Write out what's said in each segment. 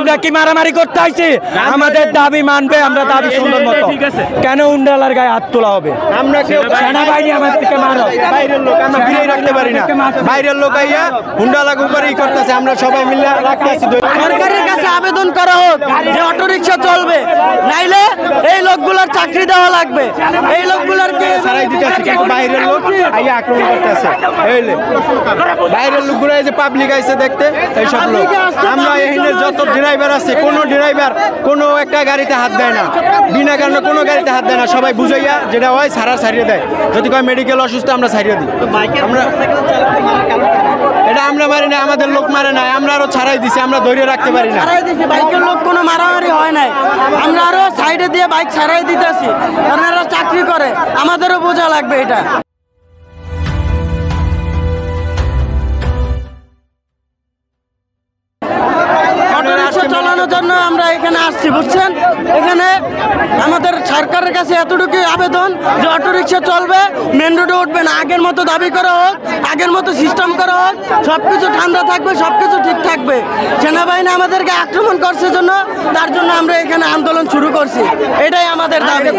আমরা কি মারামারি করতে আইছি? আমাদের দাবি মানবে, আমরা দাবি সুন্দর মতো। কেন উন্ডালার গায়ে হাত তোলা হবে? আমরা কেউ সেনাবাহিনী আমাদেরকে মারো, বাইরের লোক আমরা ফিরেই রাখতে পারি না। বাইরের লোক আইয়া হুন্ডালার উপরেই করতেছে, আমরা সবাই মিলে রাখতেছি। সরকারের কাছে আবেদন করা হোক যে অটোরিকশা চলবে, নাইলে এই লোকগুলোর চাকরি দেওয়া লাগবে। এই লোকগুলোরকে সারাই দিতেছে, কিন্তু বাইরের লোক আইয়া আক্রমণ করতেছে। এইলে বাইরের লোকগুলো এই যে পাবলিক আইছে দেখতে, এইসব লোক। আমরা এখানে যত ড্রাইভার আছে, কোনো ড্রাইভার কোনো একটা গাড়িতে হাত দেয় না, বিনা কারণে কোনো গাড়িতে হাত দেয় না। সবাই বুঝাইয়া যেটা হয় ছাড়িয়ে দেয়। যদি কয় মেডিকেল অসুস্থ, আমরা ছাড়িয়ে দিই। আমরা এটা আমরা মারি না, আমাদের লোক মারে না, আমরা আরো ছাড়াই দিছি, আমরা ধরে রাখতে পারি না। ছাড়াই দিছি, বাইকের লোক কোনো মারামারি হয় নাই, আমরা আরো সাইডে দিয়ে বাইক ছাড়াই দিতেছি, কারণ এরা চাকরি করে, আমাদেরও বোঝা লাগবে এটা। অটোরিকশা চালানোর জন্য আমরা এখানে আসছি, বুঝছেন? এখানে আমাদের সরকারের কাছে এতটুকু আবেদন যে অটোরিকশা চলবে, মেন রোডে উঠবে না। আগের মতো দাবি করা হোক, আগের মতো সিস্টেম করা হোক, সবকিছু ঠান্ডা থাকবে, সবকিছু ঠিক থাকবে। সেনাবাহিনী আমাদেরকে আক্রমণ করছে জন্য, তার জন্য আমরা এখানে আন্দোলন শুরু করছি, এটাই আমাদের দাবি।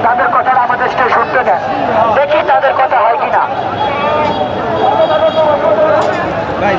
তাদের কথা আমাদের শুনতে দেন, দেখি তাদের কথা হয় কিনা। ভাই